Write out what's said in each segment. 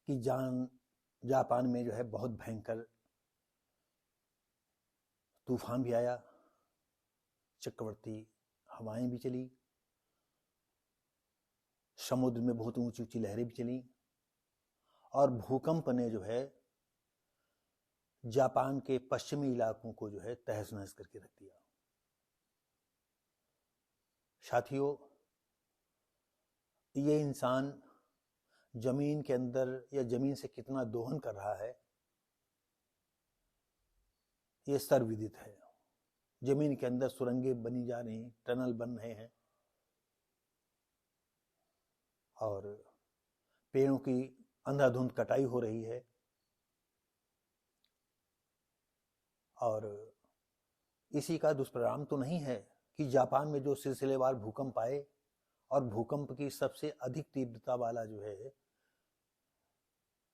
कि जापान में जो है बहुत भयंकर तूफान भी आया, चक्रवर्ती हवाएं भी चली, समुद्र में बहुत ऊंची ऊंची लहरें भी चली, और भूकंप ने जो है जापान के पश्चिमी इलाकों को जो है तहस नहस करके रख दिया। साथियों, ये इंसान जमीन के अंदर या जमीन से कितना दोहन कर रहा है ये सर्वविदित है। जमीन के अंदर सुरंगें बनी जा रही हैं, टनल बन रहे हैं, और पेड़ों की अंधाधुंध कटाई हो रही है, और इसी का दुष्परिणाम तो नहीं है कि जापान में जो सिलसिलेवार भूकंप आए, और भूकंप की सबसे अधिक तीव्रता वाला जो है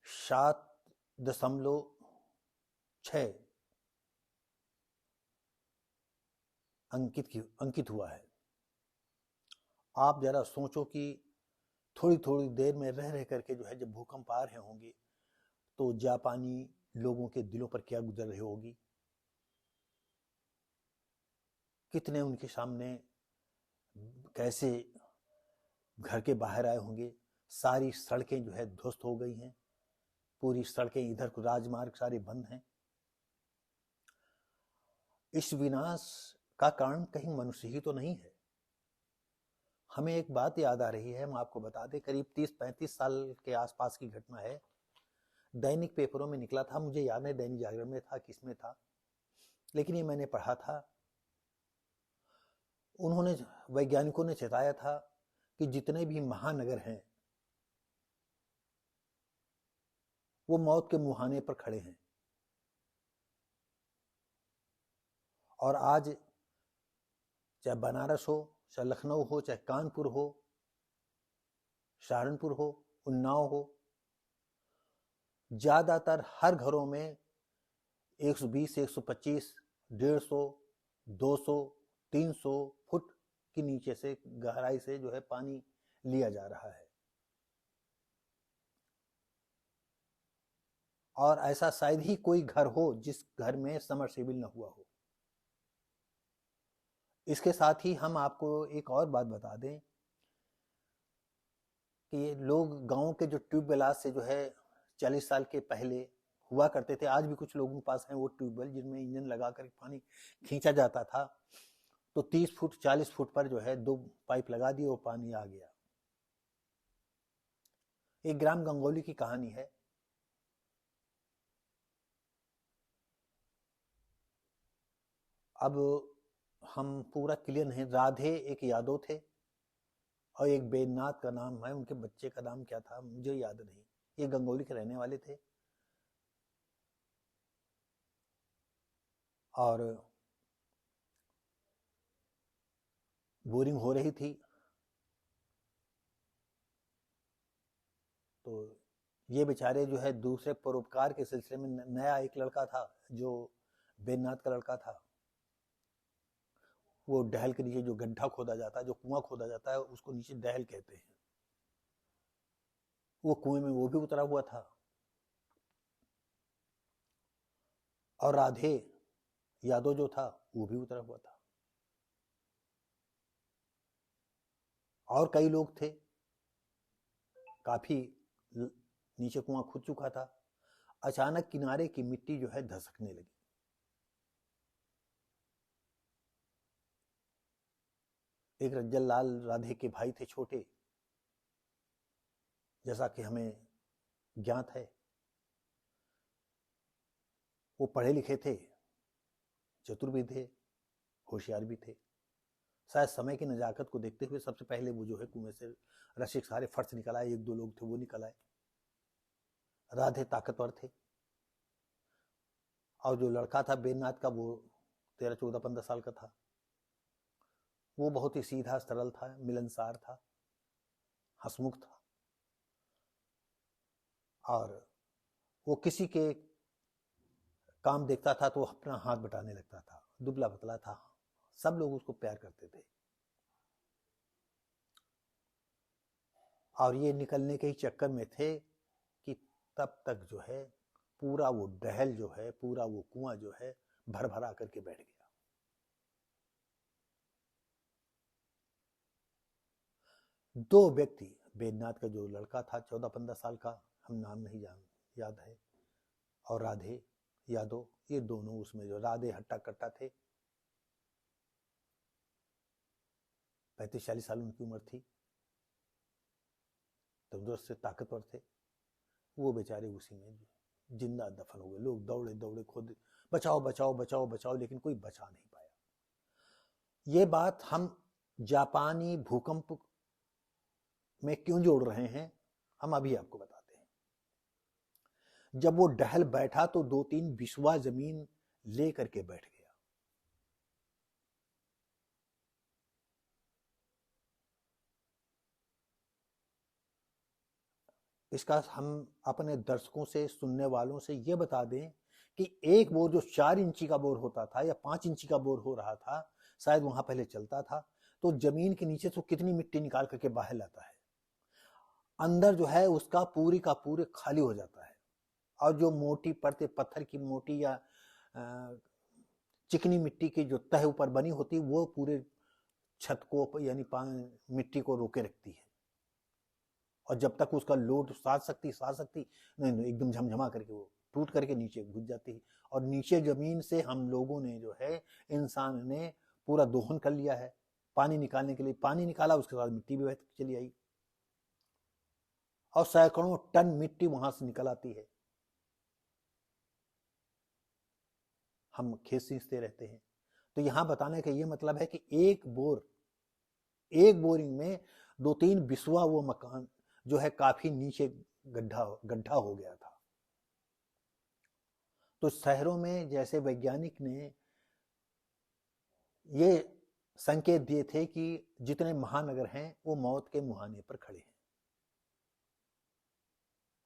7.6 अंकित हुआ है। आप जरा सोचो कि थोड़ी थोड़ी देर में रह रह करके जो है जब भूकंप आ रहे होंगे तो जापानी लोगों के दिलों पर क्या गुजर रही होगी, कितने उनके सामने कैसे घर के बाहर आए होंगे। सारी सड़कें जो है ध्वस्त हो गई हैं, पूरी सड़कें इधर को राजमार्ग सारे बंद हैं। इस विनाश का कारण कहीं मनुष्य ही तो नहीं है। हमें एक बात याद आ रही है, हम आपको बता दें, करीब 30-35 साल के आसपास की घटना है। दैनिक पेपरों में निकला था, मुझे याद नहीं दैनिक जागरण में था किसमें था, लेकिन ये मैंने पढ़ा था। उन्होंने, वैज्ञानिकों ने चेताया था कि जितने भी महानगर हैं वो मौत के मुहाने पर खड़े हैं। और आज चाहे बनारस हो, चाहे लखनऊ हो, चाहे कानपुर हो, सहारनपुर हो, उन्नाव हो, ज्यादातर हर घरों में 120, 125, 150, 200, 300 फुट के नीचे से गहराई से जो है पानी लिया जा रहा है। और ऐसा शायद ही कोई घर हो जिस घर में समरसेबल न हुआ हो। इसके साथ ही हम आपको एक और बात बता दें कि लोग गांव के जो ट्यूबवेल आज से जो है 40 साल के पहले हुआ करते थे, आज भी कुछ लोगों के पास हैं वो ट्यूबवेल जिनमें इंजन लगाकर पानी खींचा जाता था, तो 30 फुट 40 फुट पर जो है 2 पाइप लगा दिए, वो पानी आ गया। एक ग्राम गंगोली की कहानी है। अब हम पूरा क्लियर नहीं, राधे एक यादव थे और एक बेदनाथ का नाम है, उनके बच्चे का नाम क्या था मुझे याद नहीं। ये गंगोली के रहने वाले थे, और बोरिंग हो रही थी, तो ये बेचारे जो है दूसरे परोपकार के सिलसिले में, नया एक लड़का था जो बेदनाथ का लड़का था, वो डहल के नीचे जो गड्ढा खोदा जाता है, जो कुआं खोदा जाता है, उसको नीचे डहल कहते हैं, वो कुएं में वो भी उतरा हुआ था। और राधे यादव जो था वो भी उतरा हुआ था, और कई लोग थे। काफी नीचे कुआं खुद चुका था। अचानक किनारे की मिट्टी जो है धसकने लगी। एक रज्जल लाल राधे के भाई थे छोटे, जैसा कि हमें ज्ञात है। वो पढ़े लिखे थे, चतुर भी थे, होशियार भी थे। शायद समय की नजाकत को देखते हुए सबसे पहले वो जो है कुएं से रस्सी के सारे फर्श निकल आए। 1-2 लोग थे वो निकल आए। राधे ताकतवर थे, और जो लड़का था बेदनाथ का वो 13, 14, 15 साल का था। वो बहुत ही सीधा सरल था, मिलनसार था, हंसमुख था, और वो किसी के काम देखता था तो अपना हाथ बटाने लगता था। दुबला पतला था, सब लोग उसको प्यार करते थे। और ये निकलने के ही चक्कर में थे कि तब तक जो है पूरा वो डहल जो है, पूरा वो कुआं जो है भर भरा करके बैठ गया। दो व्यक्ति, बैद्यनाथ का जो लड़का था 14-15 साल का, हम नाम नहीं याद है, और राधे यादव, ये दोनों उसमें, जो राधे हट्टा कट्टा थे, 35-40 साल उनकी उम्र थी, तंदुरुस्त से ताकतवर थे, वो बेचारे उसी में जिंदा दफन हो गए। लोग दौड़े दौड़े खुद बचाओ बचाओ बचाओ बचाओ, लेकिन कोई बचा नहीं पाया। ये बात हम जापानी भूकंप में क्यों जोड़ रहे हैं, हम अभी आपको बताते हैं। जब वो डहल बैठा तो 2-3 बिस्वा जमीन ले करके बैठ गया। इसका हम अपने दर्शकों से, सुनने वालों से ये बता दें कि एक बोर जो 4 इंची का बोर होता था या 5 इंची का बोर हो रहा था, शायद वहां पहले चलता था, तो जमीन के नीचे से कितनी मिट्टी निकाल करके बाहर लाता है, अंदर जो है उसका पूरी का पूरे खाली हो जाता है। और जो मोटी परतें, पत्थर की मोटी या चिकनी मिट्टी की जो तह ऊपर बनी होती, वो पूरे छत को यानी मिट्टी को रोके रखती है। और जब तक उसका लोड साथ सकती नहीं, एकदम झमझमा करके वो टूट करके नीचे घुस जाती है। और नीचे जमीन से हम लोगों ने जो है, इंसान ने पूरा दोहन कर लिया है। पानी निकालने के लिए पानी निकाला, उसके बाद मिट्टी भी बहती चली आई, और सैकड़ों टन मिट्टी वहां से निकल आती है। हम खेत सींचते रहते हैं। तो यहां बताने का ये मतलब है कि एक बोरिंग में 2-3 बिस्वा वो मकान जो है काफी नीचे गड्ढा हो गया था। तो शहरों में जैसे वैज्ञानिक ने ये संकेत दिए थे कि जितने महानगर हैं वो मौत के मुहाने पर खड़े हैं।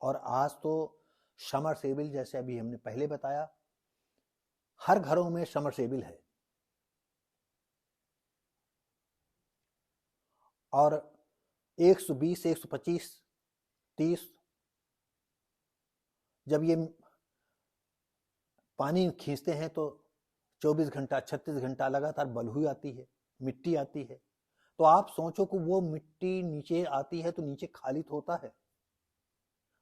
और आज तो समरसेबिल, जैसे अभी हमने पहले बताया, हर घरों में समरसेबिल है। और 120, 125, 30 जब ये पानी खींचते हैं तो 24 घंटा 36 घंटा लगातार बलुई आती है, मिट्टी आती है। तो आप सोचो कि वो मिट्टी नीचे आती है तो नीचे खाली तो होता है।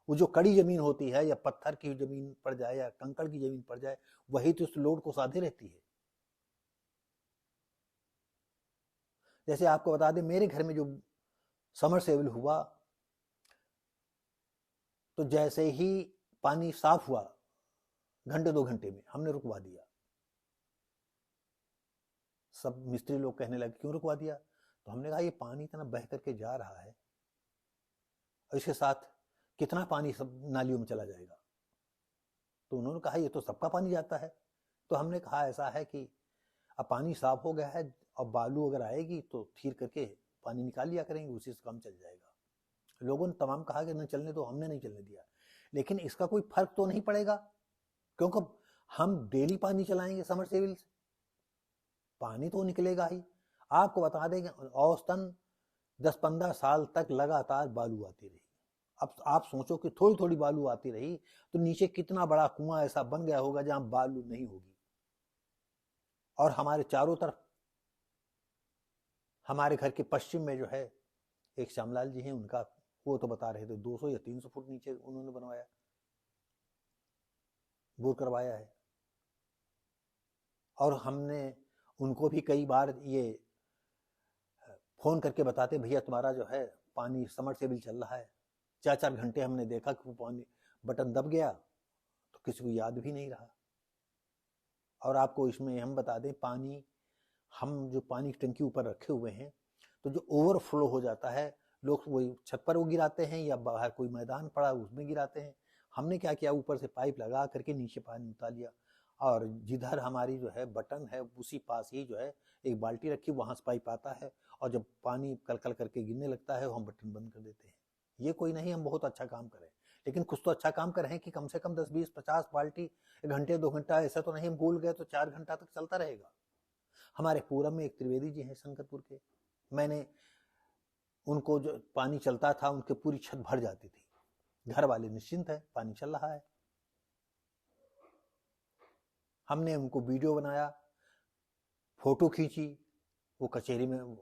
वो जो कड़ी जमीन होती है, या पत्थर की जमीन पड़ जाए या कंकड़ की जमीन पड़ जाए, वही तो उस लोड को साधे रहती है। जैसे आपको बता दें, मेरे घर में जो समरसेबल हुआ, तो जैसे ही पानी साफ हुआ, घंटे 2 घंटे में हमने रुकवा दिया। सब मिस्त्री लोग कहने लगे क्यों रुकवा दिया, तो हमने कहा ये पानी इतना बह करके जा रहा है, और इसके साथ कितना पानी सब नालियों में चला जाएगा। तो उन्होंने कहा ये तो सबका पानी जाता है। तो हमने कहा ऐसा है कि अब पानी साफ हो गया है, अब बालू अगर आएगी तो थीर करके पानी निकाल लिया करेंगे, उसी से काम चल जाएगा। लोगों ने तमाम कहा कि नहीं चलने दो, हमने नहीं चलने दिया। लेकिन इसका कोई फर्क तो नहीं पड़ेगा, क्योंकि हम डेली पानी चलाएंगे समरसेबल से, पानी तो निकलेगा ही। आपको बता दें कि औसतन 10-15 साल तक लगातार बालू आती रही। अब आप सोचो कि थोड़ी थोड़ी बालू आती रही तो नीचे कितना बड़ा कुआं ऐसा बन गया होगा जहां बालू नहीं होगी। और हमारे चारों तरफ, हमारे घर के पश्चिम में जो है एक श्यामलाल जी हैं, उनका वो तो बता रहे थे 200 या 300 फुट नीचे उन्होंने बनवाया, बोर करवाया है। और हमने उनको भी कई बार ये फोन करके बताते, भैया तुम्हारा जो है पानी समरसेबल चल रहा है। 4-4 घंटे हमने देखा कि वो पानी बटन दब गया तो किसी को याद भी नहीं रहा। और आपको इसमें हम बता दें, पानी हम जो पानी की टंकी ऊपर रखे हुए हैं, तो जो ओवरफ्लो हो जाता है, लोग वही छत पर वो गिराते हैं या बाहर कोई मैदान पड़ा उसमें गिराते हैं। हमने क्या किया, ऊपर से पाइप लगा करके नीचे पानी उतार लिया, और जिधर हमारी जो है बटन है उसी पास ही जो है एक बाल्टी रखी, वहां से पाइप आता है, और जब पानी कलकल करके गिरने लगता है हम बटन बंद कर देते हैं। ये कोई नहीं हम बहुत अच्छा काम करें, लेकिन कुछ तो अच्छा काम करें कि कम से कम 10, 20, 50 बाल्टी घंटे 2 घंटा, ऐसा तो नहीं हम भूल गए तो 4 घंटा तक चलता रहेगा। हमारे पूरब में एक त्रिवेदी जी हैं शंकरपुर के, मैंने उनको जो पानी चलता था उनके पूरी छत भर जाती थी, घर वाले निश्चिंत है, पानी चल रहा है। हमने उनको वीडियो बनाया, फोटो खींची, वो कचहरी में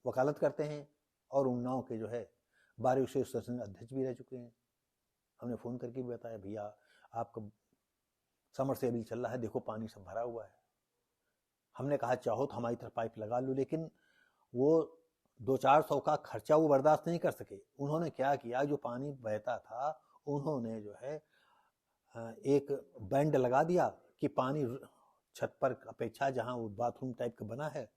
वकालत करते हैं और उन्नाव के जो है बार एसोसिएशन अध्यक्ष भी रह चुके हैं। हमने फ़ोन करके भी बताया, भैया आपका समरसेबल चल रहा है, देखो पानी सब भरा हुआ है। हमने कहा चाहो तो हमारी तरफ पाइप लगा लो, लेकिन वो 200-400 का खर्चा वो बर्दाश्त नहीं कर सके। उन्होंने क्या किया, जो पानी बहता था उन्होंने जो है एक बैंड लगा दिया कि पानी छत पर अपेक्षा जहाँ वो बाथरूम टाइप का बना है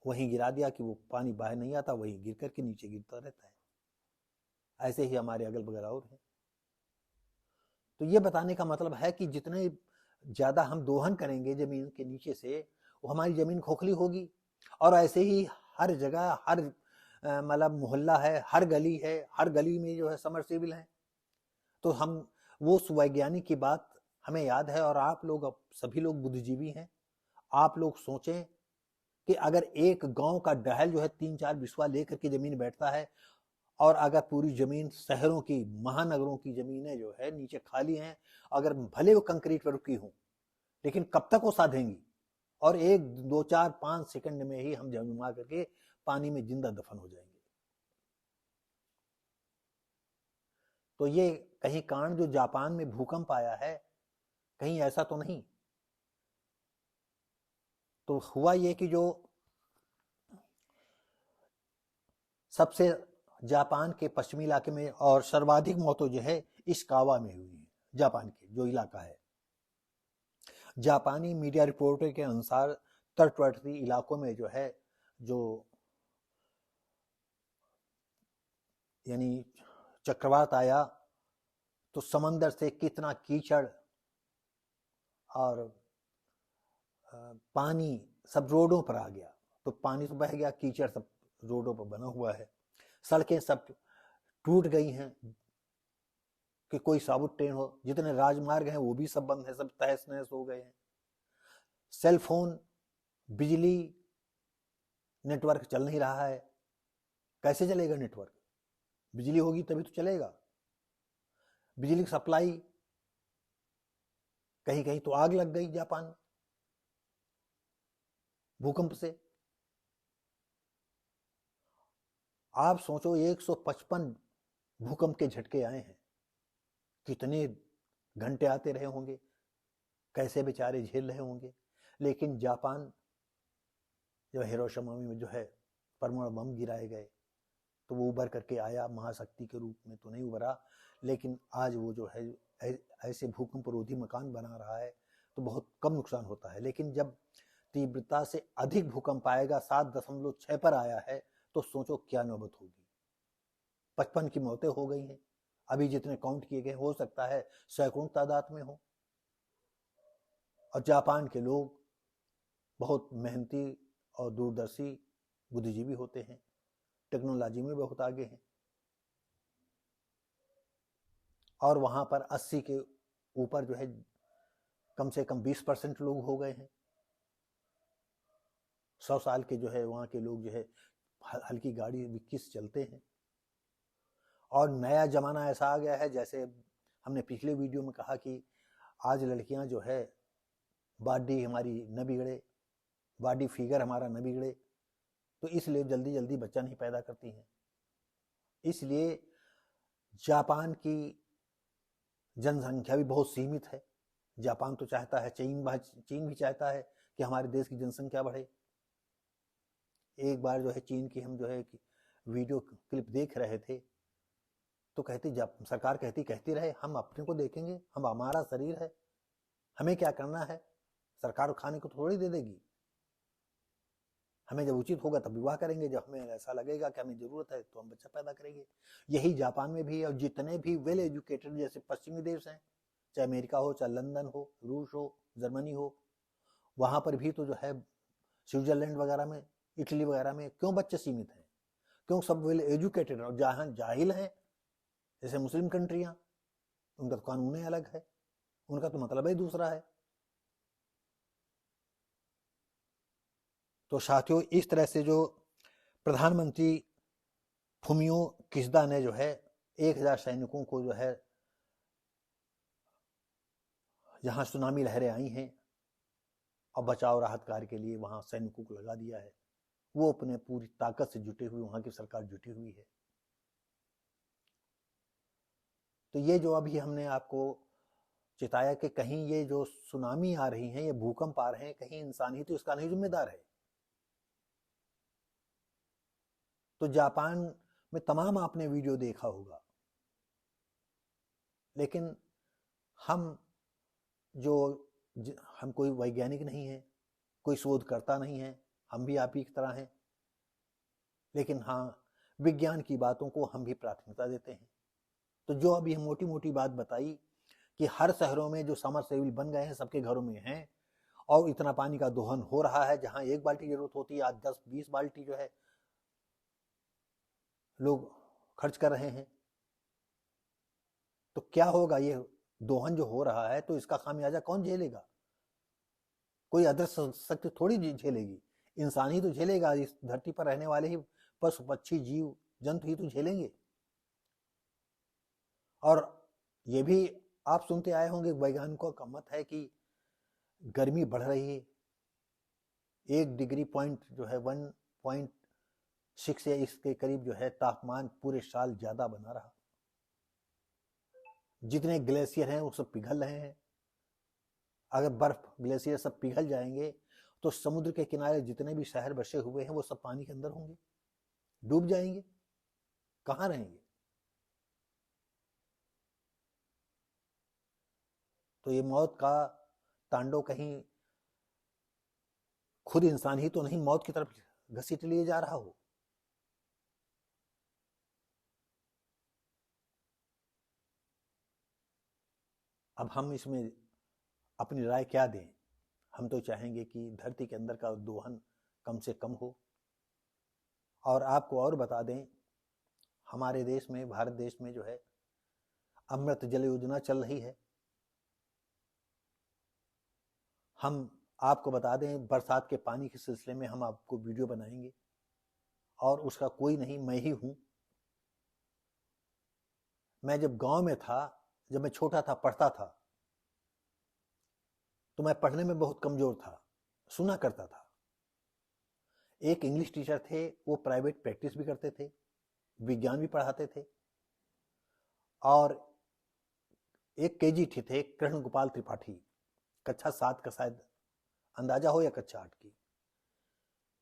वहीं गिरा दिया कि वो पानी बाहर नहीं आता, वहीं गिर करके नीचे गिरता रहता है। ऐसे ही हमारे अगल बगल और हैं। तो ये बताने का मतलब है कि जितने ज़्यादा हम दोहन करेंगे ज़मीन के नीचे से, वो हमारी ज़मीन खोखली होगी। और ऐसे ही हर जगह, हर मतलब मोहल्ला है, हर गली है, हर गली में जो है समरसेबल है। तो हम वो वैज्ञानिक की बात हमें याद है, और आप लोग सभी लोग बुद्धिजीवी हैं। आप लोग सोचें कि अगर एक गांव का डहल जो है 3-4 बिस्वा लेकर के जमीन बैठता है, और अगर पूरी जमीन शहरों की, महानगरों की जमीनें जो है नीचे खाली हैं, अगर भले वो कंक्रीट पर रुकी हों, लेकिन कब तक वो साधेंगी? और 1, 2, 4, 5 सेकंड में ही हम जमा करके पानी में जिंदा दफन हो जाएंगे। तो ये कहीं कांड जो जापान में भूकंप आया है, कहीं ऐसा तो नहीं? तो हुआ ये कि जो सबसे जापान के पश्चिमी इलाके में और सर्वाधिक मौतें जो है इशिकावा में हुई है। जापान के जो इलाका है, जापानी मीडिया रिपोर्ट के अनुसार तटवर्ती इलाकों में जो है, जो यानी चक्रवात आया तो समंदर से कितना कीचड़ और पानी सब रोडों पर आ गया। तो पानी तो बह गया, कीचड़ सब रोडों पर बना हुआ है, सड़कें सब टूट गई हैं कि कोई साबुत ट्रेन हो। जितने राजमार्ग हैं वो भी सब बंद है, सब तहस नहस हो गए हैं। सेल फोन, बिजली, नेटवर्क चल नहीं रहा है। कैसे चलेगा नेटवर्क? बिजली होगी तभी तो चलेगा। बिजली की सप्लाई, कहीं कहीं तो आग लग गई जापान में भूकंप से। आप सोचो 155 भूकंप के झटके आए हैं, कितने घंटे आते रहे होंगे, कैसे बेचारे झेल रहे होंगे। लेकिन जापान जो हिरोशिमा में जो है परमाणु बम गिराए गए, तो वो उभर करके आया, महाशक्ति के रूप में तो नहीं उभरा, लेकिन आज वो जो है ऐसे भूकंप रोधी मकान बना रहा है, तो बहुत कम नुकसान होता है। लेकिन जब तीव्रता से अधिक भूकंप आएगा, 7.6 पर आया है, तो सोचो क्या नौबत होगी। 55 की मौतें हो गई हैं, अभी जितने काउंट किए गए हो सकता है सैकड़ों तादाद में हो। और जापान के लोग बहुत मेहनती और दूरदर्शी बुद्धिजीवी होते हैं, टेक्नोलॉजी में बहुत आगे हैं, और वहां पर 80 के ऊपर जो है कम से कम 20% लोग हो गए हैं। 100 साल के जो है वहां के लोग जो है हल्की गाड़ी 21 चलते हैं। और नया जमाना ऐसा आ गया है, जैसे हमने पिछले वीडियो में कहा कि आज लड़कियां जो है बॉडी हमारी न बिगड़े, बॉडी फिगर हमारा न बिगड़े, तो इसलिए जल्दी जल्दी बच्चा नहीं पैदा करती हैं। इसलिए जापान की जनसंख्या भी बहुत सीमित है। जापान तो चाहता है, चीन भी चाहता है कि हमारे देश की जनसंख्या बढ़े। एक बार जो है चीन की हम जो है वीडियो क्लिप देख रहे थे, तो सरकार कहती रहे हम अपने को देखेंगे, हम हमारा शरीर है, हमें क्या करना है, सरकार खाने को थोड़ी दे देगी। हमें जब उचित होगा तब विवाह करेंगे, जब हमें ऐसा लगेगा कि हमें जरूरत है तो हम बच्चा पैदा करेंगे। यही जापान में भी है। और जितने भी वेल एजुकेटेड जैसे पश्चिमी देश हैं, चाहे अमेरिका हो, चाहे लंदन हो, रूस हो, जर्मनी हो, वहां पर भी तो जो है स्विट्जरलैंड वगैरह में, इटली वगैरह में क्यों बच्चे सीमित हैं? क्यों सब वेल एजुकेटेड और जहां जाहिल हैं, जैसे मुस्लिम कंट्रियां, उनका तो कानून अलग है, उनका तो मतलब ही दूसरा है। तो साथियों, इस तरह से जो प्रधानमंत्री फुमियो किशिदा ने जो है 1000 सैनिकों को जो है जहां सुनामी लहरें आई हैं और बचाव राहत कार्य के लिए वहां सैनिकों को लगा दिया है, वो अपने पूरी ताकत से जुटे हुए, वहां की सरकार जुटी हुई है। तो ये जो अभी हमने आपको चिताया कि कहीं ये जो सुनामी आ रही है, ये भूकंप आ रहे हैं, कहीं इंसान ही तो इसका नहीं जिम्मेदार है। तो जापान में तमाम आपने वीडियो देखा होगा, लेकिन हम हम कोई वैज्ञानिक नहीं है, कोई शोधकर्ता नहीं है, हम भी आप ही की तरह हैं, लेकिन हाँ, विज्ञान की बातों को हम भी प्राथमिकता देते हैं। तो जो अभी हम मोटी मोटी बात बताई कि हर शहरों में जो समरसेबल बन गए हैं, सबके घरों में हैं, और इतना पानी का दोहन हो रहा है, जहां 1 बाल्टी जरूरत होती है, आज 10-20 बाल्टी जो है लोग खर्च कर रहे हैं। तो क्या होगा, ये दोहन जो हो रहा है, तो इसका खामियाजा कौन झेलेगा? कोई अदृश्य शक्ति थोड़ी झेलेगी, इंसान ही तो झेलेगा। इस धरती पर रहने वाले ही पशु पक्षी जीव जंतु ही तो झेलेंगे। और ये भी आप सुनते आए होंगे, वैज्ञानिकों का मत है कि गर्मी बढ़ रही है, 1 डिग्री पॉइंट जो है 1.6 या इसके करीब जो है तापमान पूरे साल ज्यादा बना रहा। जितने ग्लेशियर हैं वो सब पिघल रहे हैं। अगर बर्फ ग्लेशियर सब पिघल जाएंगे तो समुद्र के किनारे जितने भी शहर बसे हुए हैं वो सब पानी के अंदर होंगे, डूब जाएंगे, कहां रहेंगे? तो ये मौत का तांडव कहीं खुद इंसान ही तो नहीं मौत की तरफ घसीट लिए जा रहा हो। अब हम इसमें अपनी राय क्या दें? हम तो चाहेंगे कि धरती के अंदर का दोहन कम से कम हो। और आपको और बता दें, हमारे देश में, भारत देश में जो है अमृत जल योजना चल रही है। हम आपको बता दें, बरसात के पानी के सिलसिले में हम आपको वीडियो बनाएंगे, और उसका कोई नहीं, मैं ही हूं। मैं जब गांव में था, जब मैं छोटा था, पढ़ता था, तो मैं पढ़ने में बहुत कमजोर था, सुना करता था। एक इंग्लिश टीचर थे, वो प्राइवेट प्रैक्टिस भी करते थे, विज्ञान भी पढ़ाते थे, और एक केजी थे कृष्ण गोपाल त्रिपाठी, कक्षा 7 का शायद अंदाजा हो, या कक्षा 8 की।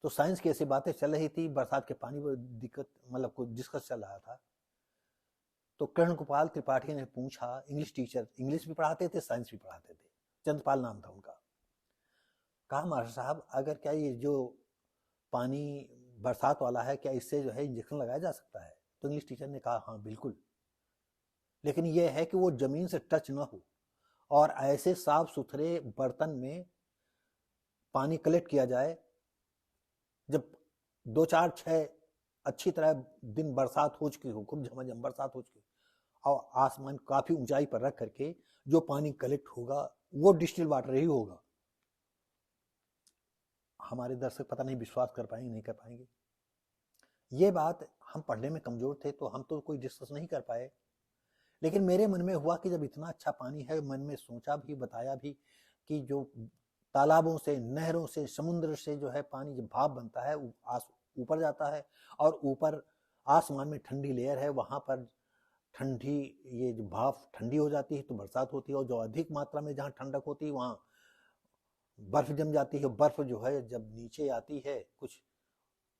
तो साइंस की ऐसी बातें चल रही थी, बरसात के पानी में दिक्कत, मतलब कोई डिस्कस चल रहा था। तो कृष्ण गोपाल त्रिपाठी ने पूछा, इंग्लिश टीचर, इंग्लिश भी पढ़ाते थे, साइंस भी पढ़ाते थे, चंद्रपाल नाम था उनका। कहा, मास्टर साहब, अगर क्या ये जो पानी बरसात वाला है, क्या इससे जो है इंजेक्शन लगाया जा सकता है? तो इंग्लिश टीचर ने कहा, हाँ बिल्कुल, लेकिन यह है कि वो जमीन से टच ना हो, और ऐसे साफ सुथरे बर्तन में पानी कलेक्ट किया जाए। जब 2-4-6 अच्छी तरह दिन बरसात हो चुकी हो, खूब झमाझम बरसात हो चुकी, और आसमान काफी ऊंचाई पर रख करके जो पानी कलेक्ट होगा वो डिस्टिल वाटर ही होगा। हमारे दर्शक पता नहीं विश्वास कर पाएंगे नहीं कर पाएंगे। ये बात हम पढ़ने में कमजोर थे, तो हम तो कोई डिस्कस नहीं कर पाए, लेकिन मेरे मन में हुआ कि जब इतना अच्छा पानी है, मन में सोचा भी, बताया भी कि जो तालाबों से, नहरों से, समुद्र से जो है पानी जब भाप बनता है, ऊपर जाता है, और ऊपर आसमान में ठंडी लेयर है, वहां पर ठंडी, ये जो भाप ठंडी हो जाती है तो बरसात होती है, और जो अधिक मात्रा में जहां ठंडक होती है वहां बर्फ जम जाती है। बर्फ जो है जब नीचे आती है कुछ,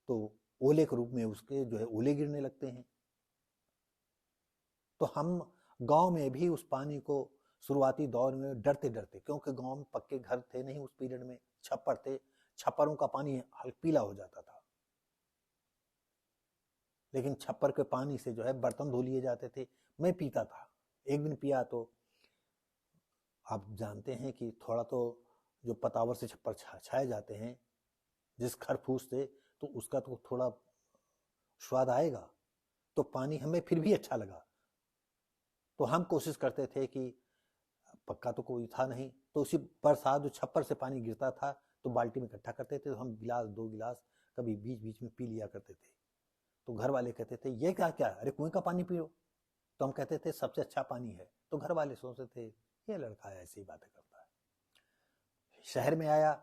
तो ओले के रूप में उसके जो है ओले गिरने लगते हैं। तो हम गांव में भी उस पानी को शुरुआती दौर में डरते डरते, क्योंकि गांव में पक्के घर थे नहीं उस पीरियड में, छप्पर थे, छप्परों का पानी हल्का पीला हो जाता था, लेकिन छप्पर के पानी से जो है बर्तन धो लिए जाते थे। मैं पीता था, एक दिन पिया तो आप जानते हैं कि थोड़ा तो जो पतावर से छप्पर छाए जाते हैं जिस खरफूस से, तो उसका तो थोड़ा स्वाद आएगा, तो पानी हमें फिर भी अच्छा लगा। तो हम कोशिश करते थे कि पक्का तो कोई था नहीं, तो उसी बरसात जो छप्पर से पानी गिरता था तो बाल्टी में इकट्ठा करते थे, तो हम गिलास 2 गिलास कभी बीच बीच में पी लिया करते थे। तो घर वाले कहते थे, ये क्या क्या, अरे कुएं का पानी पियो। तो हम कहते थे सबसे अच्छा पानी है, तो घर वाले सोचते थे ये लड़का ऐसी बातें करता है। शहर में आया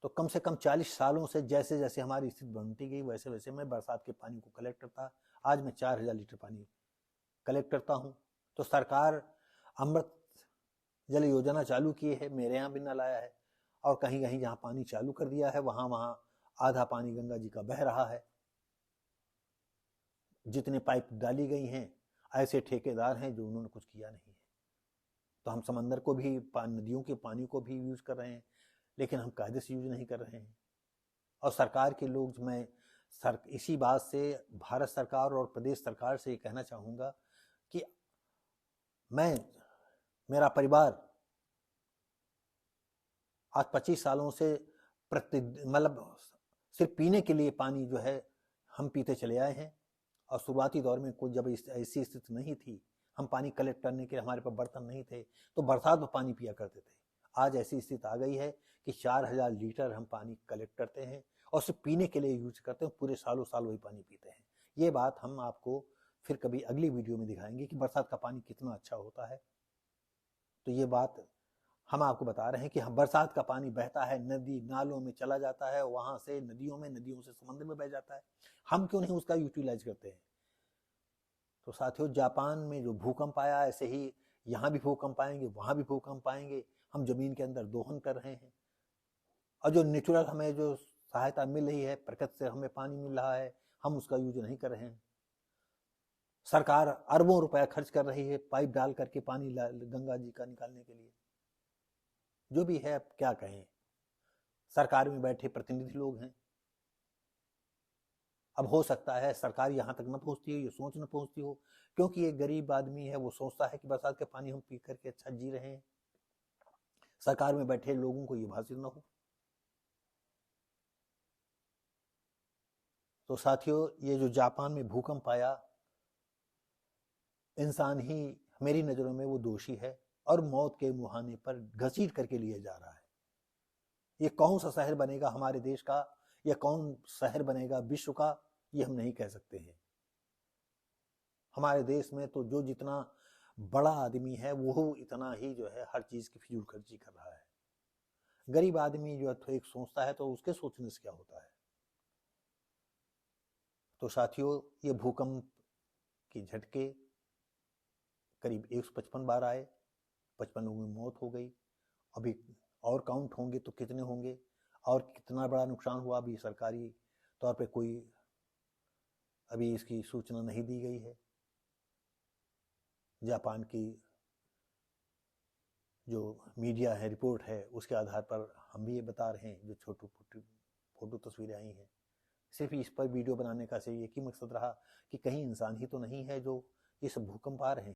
तो कम से कम 40 सालों से जैसे जैसे हमारी स्थिति बनती गई वैसे वैसे मैं बरसात के पानी को कलेक्ट करता। आज मैं 4000 लीटर पानी कलेक्ट करता हूँ। तो सरकार अमृत जल योजना चालू की है, मेरे यहाँ भी नल आया है, और कहीं कहीं जहाँ पानी चालू कर दिया है वहाँ वहाँ आधा पानी गंगा जी का बह रहा है। जितने पाइप डाली गई हैं ऐसे ठेकेदार हैं जो उन्होंने कुछ किया नहीं है। तो हम समंदर को भी, नदियों के पानी को भी यूज कर रहे हैं, लेकिन हम कायदे से यूज नहीं कर रहे हैं। और सरकार के लोग, मैं इसी बात से भारत सरकार और प्रदेश सरकार से ये कहना चाहूँगा कि मेरा परिवार आज 25 सालों से मतलब सिर्फ पीने के लिए पानी जो है हम पीते चले आए हैं। और शुरुआती दौर में कोई जब ऐसी स्थिति नहीं थी, हम पानी कलेक्ट करने के लिए हमारे पास बर्तन नहीं थे, तो बरसात में पानी पिया करते थे। आज ऐसी स्थिति आ गई है कि 4000 लीटर हम पानी कलेक्ट करते हैं और सिर्फ पीने के लिए यूज करते हैं, पूरे सालों साल वही पानी पीते हैं। ये बात हम आपको फिर कभी अगली वीडियो में दिखाएंगे कि बरसात का पानी कितना अच्छा होता है। तो ये बात हम आपको बता रहे हैं कि बरसात का पानी बहता है, नदी नालों में चला जाता है, वहां से नदियों से समुद्र में बह जाता है, हम क्यों नहीं उसका यूटिलाइज करते हैं। तो साथियों, जापान में जो भूकंप आया, ऐसे ही यहाँ भी भूकंप आएंगे, वहां भी भूकंप आएंगे। हम जमीन के अंदर दोहन कर रहे हैं, और जो नेचुरल हमें जो सहायता मिल रही है, प्रकृति से हमें पानी मिल रहा है, हम उसका यूज नहीं कर रहे हैं। सरकार अरबों रुपया खर्च कर रही है पाइप डाल करके पानी गंगा जी का निकालने के लिए। जो भी है, अब क्या कहें, सरकार में बैठे प्रतिनिधि लोग हैं। अब हो सकता है सरकार यहाँ तक न पहुँचती हो, ये सोच न पहुँचती हो, क्योंकि ये गरीब आदमी है, वो सोचता है कि बरसात के पानी हम पी करके अच्छा जी रहे हैं, सरकार में बैठे लोगों को ये भाषित न हो। तो साथियों, ये जो जापान में भूकंप आया, इंसान ही मेरी नजरों में वो दोषी है और मौत के मुहाने पर घसीट करके लिए जा रहा है। ये कौन सा शहर बनेगा हमारे देश का, या कौन शहर बनेगा विश्व का, ये हम नहीं कह सकते हैं। हमारे देश में तो जो जितना बड़ा आदमी है वो इतना ही जो है हर चीज की फिजूल खर्ची कर रहा है। गरीब आदमी जो है एक सोचता है तो उसके सोचने से क्या होता है। तो साथियों, ये भूकंप के झटके करीब 155 बार आए, 55 लोगों की मौत हो गई। अभी और काउंट होंगे तो कितने होंगे और कितना बड़ा नुकसान हुआ, अभी सरकारी तौर पे कोई अभी इसकी सूचना नहीं दी गई है। जापान की जो मीडिया है, रिपोर्ट है, उसके आधार पर हम भी ये बता रहे हैं। जो छोटी फोटो तस्वीरें आई हैं, सिर्फ इस पर वीडियो बनाने का सिर्फ एक ही मकसद रहा कि कहीं इंसान ही तो नहीं है जो इस भूकंप आ रहे हैं।